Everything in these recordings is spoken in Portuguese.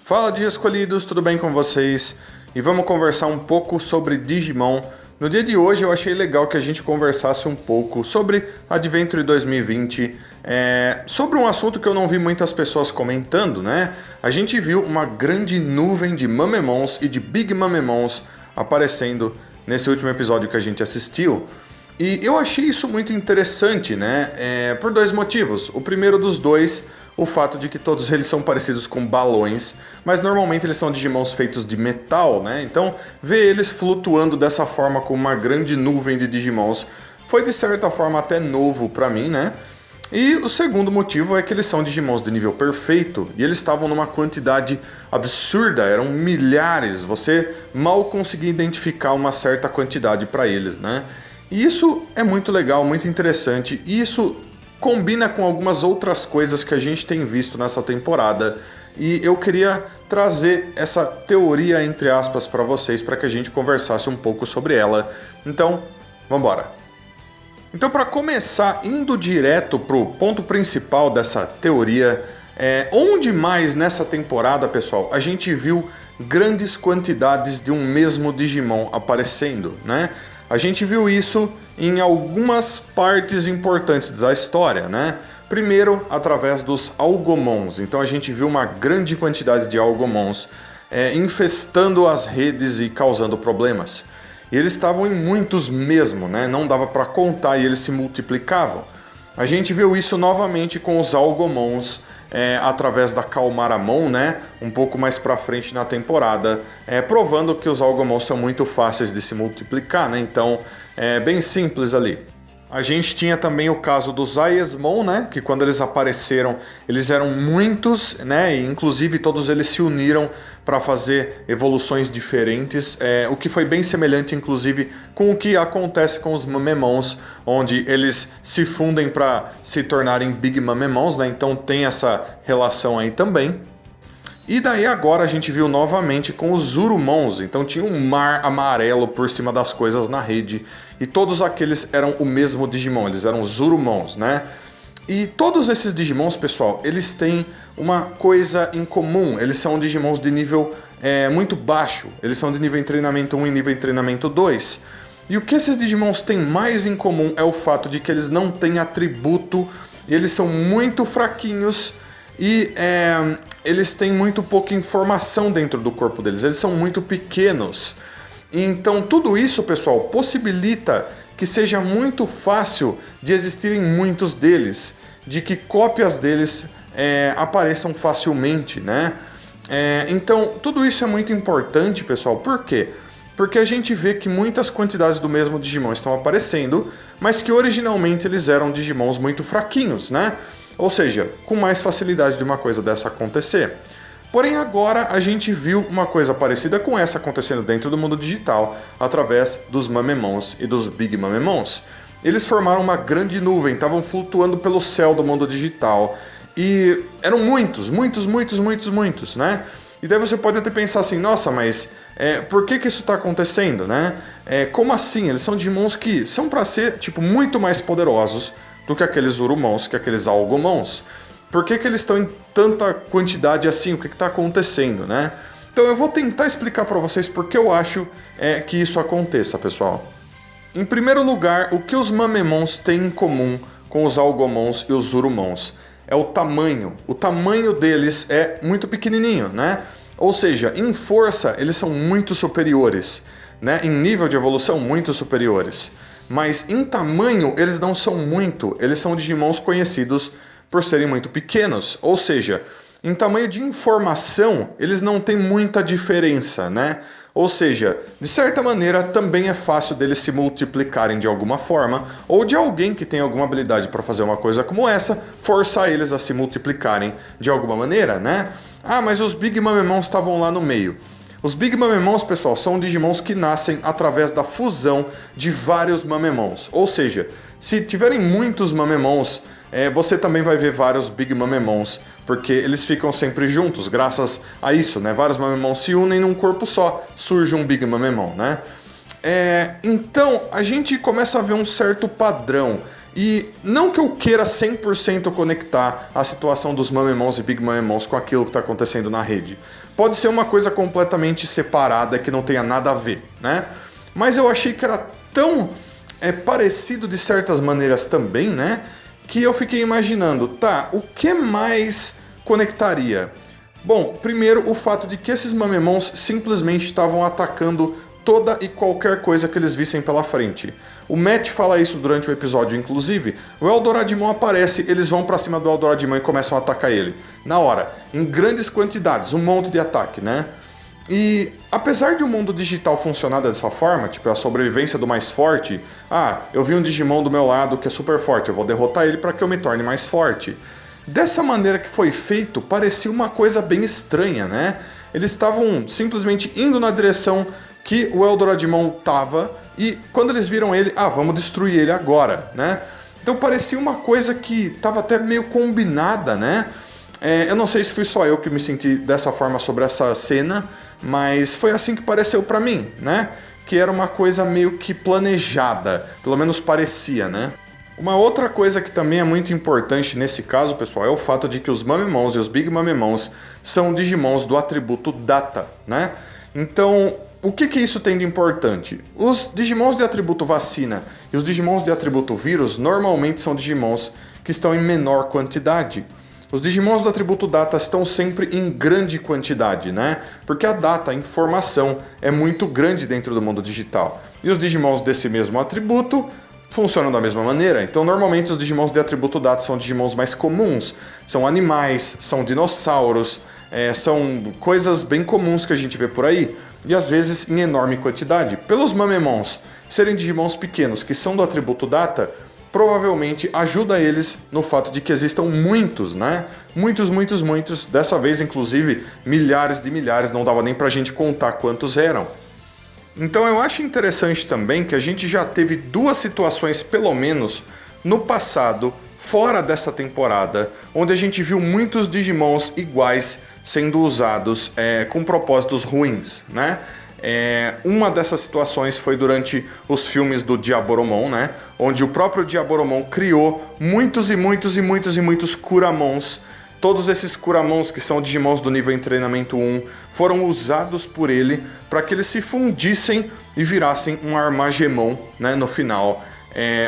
Fala, Dias Escolhidos, tudo bem com vocês? E vamos conversar um pouco sobre Digimon. No dia de hoje eu achei legal que a gente conversasse um pouco sobre Adventure 2020, sobre um assunto que eu não vi muitas pessoas comentando, né? A gente viu uma grande nuvem de Mamemons e de Big Mamemons aparecendo nesse último episódio que a gente assistiu. E eu achei isso muito interessante, né? Por dois motivos. O primeiro dos dois, o fato de que todos eles são parecidos com balões, mas normalmente eles são Digimons feitos de metal, né? Então, ver eles flutuando dessa forma com uma grande nuvem de Digimons foi de certa forma até novo pra mim, né? E o segundo motivo é que eles são Digimons de nível perfeito e eles estavam numa quantidade absurda, eram milhares, você mal conseguia identificar uma certa quantidade pra eles, né? E isso é muito legal, muito interessante, e isso combina com algumas outras coisas que a gente tem visto nessa temporada. E eu queria trazer essa teoria, entre aspas, para vocês, para que a gente conversasse um pouco sobre ela. Então, vamos embora. Então, para começar, indo direto para o ponto principal dessa teoria, onde mais nessa temporada, pessoal, a gente viu grandes quantidades de um mesmo Digimon aparecendo, né? A gente viu isso em algumas partes importantes da história, né? Primeiro, através dos Algomons. Então a gente viu uma grande quantidade de Algomons infestando as redes e causando problemas. E eles estavam em muitos mesmo, né? Não dava para contar e eles se multiplicavam. A gente viu isso novamente com os Algomons, através da Calmaramon, né? Um pouco mais pra frente na temporada, provando que os Algomons são muito fáceis de se multiplicar, né? Então, é bem simples ali. A gente tinha também o caso dos Aiesmon, né? Que quando eles apareceram, eles eram muitos, né? E inclusive todos eles se uniram para fazer evoluções diferentes, o que foi bem semelhante, inclusive, com o que acontece com os Mamemons, onde eles se fundem para se tornarem Big Mamemons, né? Então tem essa relação aí também. E daí agora a gente viu novamente com os Zurumons, então tinha um mar amarelo por cima das coisas na rede, e todos aqueles eram o mesmo Digimon, eles eram Zurumons, né? E todos esses Digimons, pessoal, eles têm uma coisa em comum, eles são Digimons de nível muito baixo, eles são de nível em treinamento 1 e nível em treinamento 2. E o que esses Digimons têm mais em comum é o fato de que eles não têm atributo, e eles são muito fraquinhos, e eles têm muito pouca informação dentro do corpo deles, eles são muito pequenos. Então tudo isso, pessoal, possibilita que seja muito fácil de existirem muitos deles, de que cópias deles apareçam facilmente, né? Então tudo isso é muito importante, pessoal. Por quê? Porque a gente vê que muitas quantidades do mesmo Digimon estão aparecendo, mas que originalmente eles eram Digimons muito fraquinhos, né? Ou seja, com mais facilidade de uma coisa dessa acontecer. Porém agora a gente viu uma coisa parecida com essa acontecendo dentro do mundo digital, através dos Mamemons e dos Big Mamemons. Eles formaram uma grande nuvem, estavam flutuando pelo céu do mundo digital, e eram muitos, né? E daí você pode até pensar assim, nossa, mas por que isso está acontecendo, né? Como assim? Eles são Digimons que são para ser, tipo, muito mais poderosos do que aqueles Zurumons, que aqueles Algomons. Por que eles estão em tanta quantidade assim? O que está acontecendo, né? Então eu vou tentar explicar para vocês por que eu acho que isso aconteça, pessoal. Em primeiro lugar, o que os Mamemons têm em comum com os Algomons e os Zurumons é o tamanho. O tamanho deles é muito pequenininho, né? Ou seja, em força eles são muito superiores, né? Em nível de evolução, muito superiores. Mas em tamanho eles não são muito, eles são Digimons conhecidos por serem muito pequenos, ou seja, em tamanho de informação eles não têm muita diferença, né? Ou seja, de certa maneira também é fácil deles se multiplicarem de alguma forma, ou de alguém que tem alguma habilidade para fazer uma coisa como essa, forçar eles a se multiplicarem de alguma maneira, né? Ah, mas os Big Mamemons estavam lá no meio. Os Big Mamemons, pessoal, são Digimons que nascem através da fusão de vários Mamemons. Ou seja, se tiverem muitos Mamemons, você também vai ver vários Big Mamemons, porque eles ficam sempre juntos, graças a isso, né? Vários Mamemons se unem num corpo só, surge um Big Mamemon, né? Então, a gente começa a ver um certo padrão E não que eu queira 100% conectar a situação dos Mamemons e Big Mamemons com aquilo que está acontecendo na rede. Pode ser uma coisa completamente separada que não tenha nada a ver, né? Mas eu achei que era tão parecido de certas maneiras também, né? Que eu fiquei imaginando, tá, o que mais conectaria? Bom, primeiro o fato de que esses Mamemons simplesmente estavam atacando toda e qualquer coisa que eles vissem pela frente. O Matt fala isso durante o episódio, inclusive. O Eldoradimon aparece, eles vão pra cima do Eldoradimon e começam a atacar ele. Na hora, em grandes quantidades, um monte de ataque, né? E apesar de o mundo digital funcionar dessa forma, tipo a sobrevivência do mais forte, eu vi um Digimon do meu lado que é super forte, eu vou derrotar ele para que eu me torne mais forte. Dessa maneira que foi feito, parecia uma coisa bem estranha, né? Eles estavam simplesmente indo na direção que o Eldoradimon tava, e quando eles viram ele, vamos destruir ele agora, né? Então parecia uma coisa que tava até meio combinada, né? Eu não sei se fui só eu que me senti dessa forma sobre essa cena, mas foi assim que pareceu pra mim, né? Que era uma coisa meio que planejada, pelo menos parecia, né? Uma outra coisa que também é muito importante nesse caso, pessoal, é o fato de que os Mamemons e os Big Mamemons são Digimons do atributo Data, né? Então, o que isso tem de importante? Os Digimons de atributo Vacina e os Digimons de atributo Vírus normalmente são Digimons que estão em menor quantidade. Os Digimons do atributo Data estão sempre em grande quantidade, né? Porque a data, a informação, é muito grande dentro do mundo digital. E os Digimons desse mesmo atributo funcionam da mesma maneira. Então, normalmente, os Digimons de atributo Data são Digimons mais comuns. São animais, são dinossauros, são coisas bem comuns que a gente vê por aí. E às vezes em enorme quantidade. Pelos Mamemons serem Digimons pequenos que são do atributo Data, provavelmente ajuda eles no fato de que existam muitos, né? Muitos, dessa vez inclusive milhares de milhares, não dava nem pra gente contar quantos eram. Então eu acho interessante também que a gente já teve duas situações, pelo menos, no passado, fora dessa temporada, onde a gente viu muitos Digimons iguais sendo usados com propósitos ruins, né? Uma dessas situações foi durante os filmes do Diaboromon, né? Onde o próprio Diaboromon criou muitos Kuramons. Todos esses Kuramons, que são Digimons do nível em treinamento 1, foram usados por ele para que eles se fundissem e virassem um Armagemon, né, no final.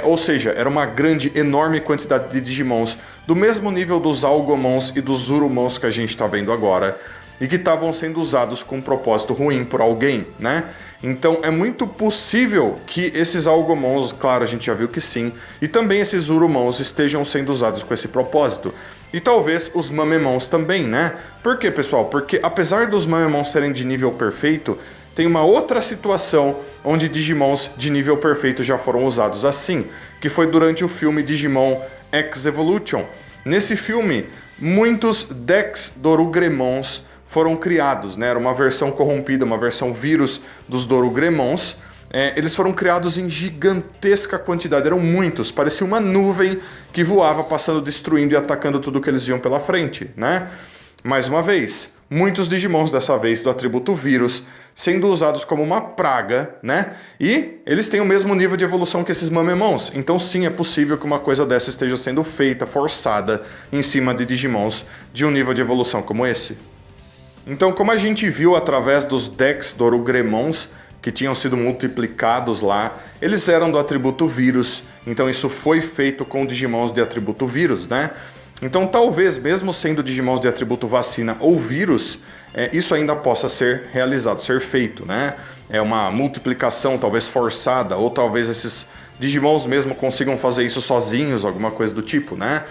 Ou seja, era uma grande, enorme quantidade de Digimons do mesmo nível dos Algomons e dos Zurumons que a gente está vendo agora, e que estavam sendo usados com um propósito ruim por alguém, né? Então é muito possível que esses Algomons, claro, a gente já viu que sim, e também esses Zurumons estejam sendo usados com esse propósito. E talvez os Mamemons também, né? Por quê, pessoal? Porque apesar dos Mamemons serem de nível perfeito, tem uma outra situação onde Digimons de nível perfeito já foram usados assim, que foi durante o filme Digimon X Evolution. Nesse filme, muitos Dex Dorugremons foram criados, né? Era uma versão corrompida, uma versão vírus dos Dorugremons. Eles foram criados em gigantesca quantidade, eram muitos, parecia uma nuvem que voava, passando, destruindo e atacando tudo que eles viam pela frente, né? Mais uma vez, muitos Digimons dessa vez do atributo vírus sendo usados como uma praga, né? E eles têm o mesmo nível de evolução que esses Mamemons, então sim, é possível que uma coisa dessa esteja sendo feita, forçada, em cima de Digimons de um nível de evolução como esse. Então, como a gente viu através dos Dex Dorugremons, que tinham sido multiplicados lá, eles eram do atributo vírus, então isso foi feito com Digimons de atributo vírus, né? Então talvez, mesmo sendo Digimons de atributo vacina ou vírus, isso ainda possa ser realizado, ser feito, né? É uma multiplicação talvez forçada, ou talvez esses Digimons mesmo consigam fazer isso sozinhos, alguma coisa do tipo, né?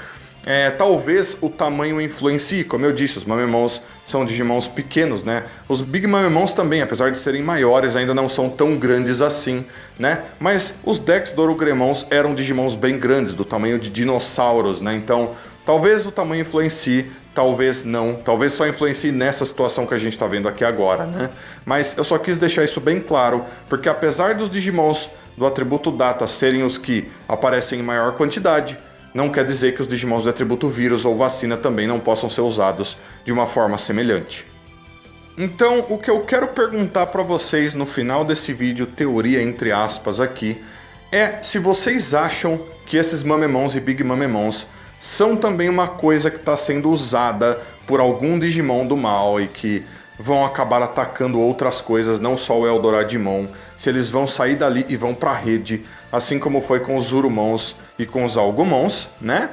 Talvez o tamanho influencie, como eu disse, os Mamemons são Digimons pequenos, né? Os Big Mamemons também, apesar de serem maiores, ainda não são tão grandes assim, né? Mas os Dex Dorugremons eram Digimons bem grandes, do tamanho de dinossauros, né? Então, talvez o tamanho influencie, talvez não, talvez só influencie nessa situação que a gente está vendo aqui agora, né? Mas eu só quis deixar isso bem claro, porque apesar dos Digimons do atributo Data serem os que aparecem em maior quantidade, não quer dizer que os Digimons do atributo vírus ou vacina também não possam ser usados de uma forma semelhante. Então, o que eu quero perguntar para vocês no final desse vídeo, teoria entre aspas aqui, é se vocês acham que esses Mamemons e Big Mamemons são também uma coisa que está sendo usada por algum Digimon do mal e que vão acabar atacando outras coisas, não só o Eldoradimon, se eles vão sair dali e vão para a rede, assim como foi com os Zurumons e com os Algomons, né?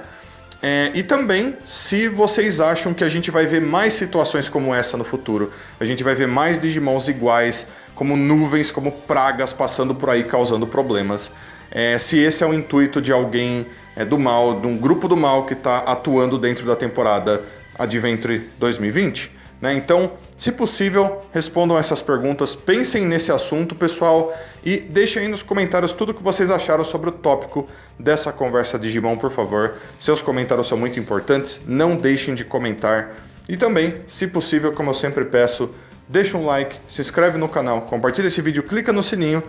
E também se vocês acham que a gente vai ver mais situações como essa no futuro. A gente vai ver mais Digimons iguais, como nuvens, como pragas passando por aí causando problemas. Se esse é o intuito de alguém do mal, de um grupo do mal que está atuando dentro da temporada Adventure 2020. Né? Então, se possível, respondam essas perguntas, pensem nesse assunto, pessoal, e deixem aí nos comentários tudo o que vocês acharam sobre o tópico dessa conversa Digimon, por favor. Seus comentários são muito importantes, não deixem de comentar. E também, se possível, como eu sempre peço, deixa um like, se inscreve no canal, compartilha esse vídeo, clica no sininho.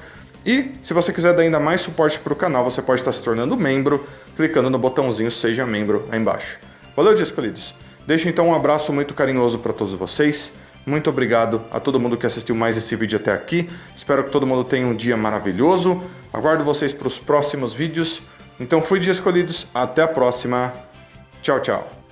E se você quiser dar ainda mais suporte para o canal, você pode estar se tornando membro, clicando no botãozinho Seja Membro aí embaixo. Valeu, dia escolhidos! Deixo então um abraço muito carinhoso para todos vocês. Muito obrigado a todo mundo que assistiu mais esse vídeo até aqui. Espero que todo mundo tenha um dia maravilhoso. Aguardo vocês para os próximos vídeos. Então fui, dia escolhidos. Até a próxima. Tchau, tchau.